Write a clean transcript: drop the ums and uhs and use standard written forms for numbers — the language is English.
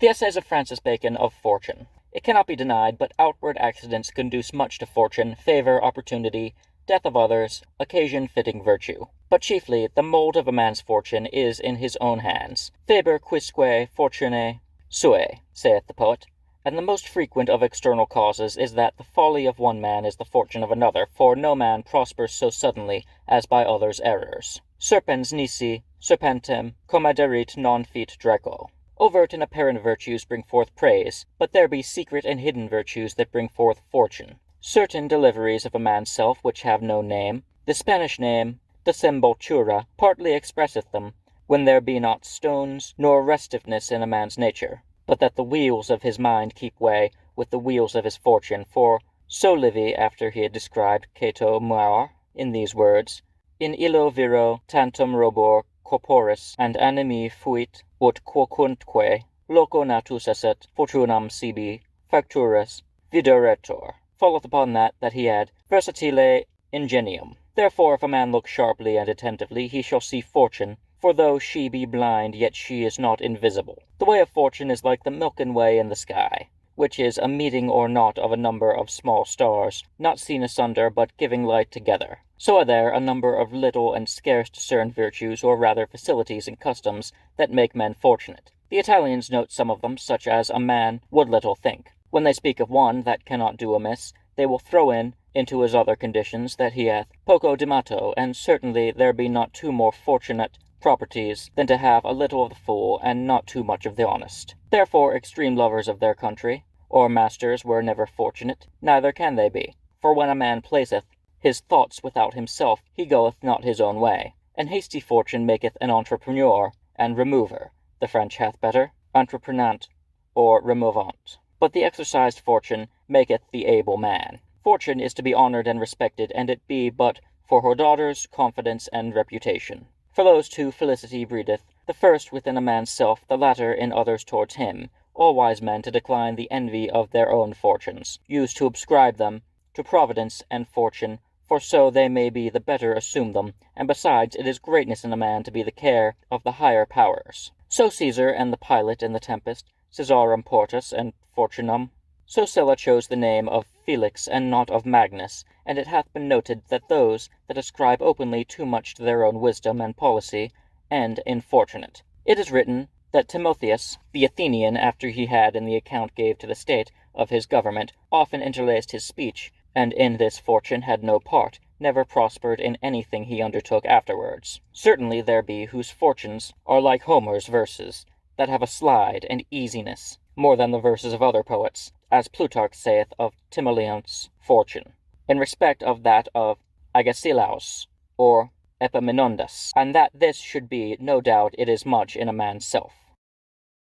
The Essays of Francis Bacon of Fortune. It cannot be denied, but outward accidents conduce much to fortune, favor, opportunity, death of others, occasion fitting virtue. But chiefly, the mould of a man's fortune is in his own hands. Faber quisque fortunae suae, saith the poet. And the most frequent of external causes is that the folly of one man is the fortune of another, for no man prospers so suddenly as by others' errors. Serpens nisi serpentem comederit non fit Draco. Overt and apparent virtues bring forth praise, but there be secret and hidden virtues that bring forth fortune. Certain deliveries of a man's self which have no name, the Spanish name, desemboltura, partly expresseth them, when there be not stones nor restiveness in a man's nature, but that the wheels of his mind keep way with the wheels of his fortune, for so Livy, after he had described Cato Mauer, in these words, in illo viro tantum robur corporis and animi fuit, ut quocunque loco natus esset fortunam sibi facturas videretur, falleth upon that he had versatile ingenium. Therefore, if a man look sharply and attentively, he shall see fortune, for though she be blind, yet she is not invisible. The way of fortune is like the Milky Way in the sky, which is a meeting or knot of a number of small stars, not seen asunder, but giving light together. So are there a number of little and scarce discerned virtues, or rather facilities and customs, that make men fortunate. The Italians note some of them, such as a man would little think. When they speak of one that cannot do amiss, they will throw into his other conditions that he hath poco dimato, and certainly there be not two more fortunate properties than to have a little of the fool and not too much of the honest. Therefore extreme lovers of their country, or masters, were never fortunate, neither can they be. For when a man placeth his thoughts without himself, he goeth not his own way. And hasty fortune maketh an entrepreneur and remover. The French hath better, entreprenant or removant. But the exercised fortune maketh the able man. Fortune is to be honoured and respected, and it be but for her daughters, confidence, and reputation. For those two felicity breedeth, the first within a man's self, the latter in others towards him. All wise men to decline the envy of their own fortunes, use to ascribe them to providence and fortune, for so they may be the better assume them, and besides it is greatness in a man to be the care of the higher powers. So Caesar and the pilot in the Tempest, Caesarem portus and fortunam. So Sylla chose the name of Felix and not of Magnus, and it hath been noted that those that ascribe openly too much to their own wisdom and policy end infortunate. It is written that Timotheus, the Athenian, after he had in the account gave to the state of his government, often interlaced his speech, and in this fortune had no part, never prospered in anything he undertook afterwards. Certainly there be whose fortunes are like Homer's verses, that have a slide and easiness, more than the verses of other poets, as Plutarch saith of Timoleon's fortune, in respect of that of Agesilaus, or Epaminondas, and that this should be, no doubt it is much in a man's self.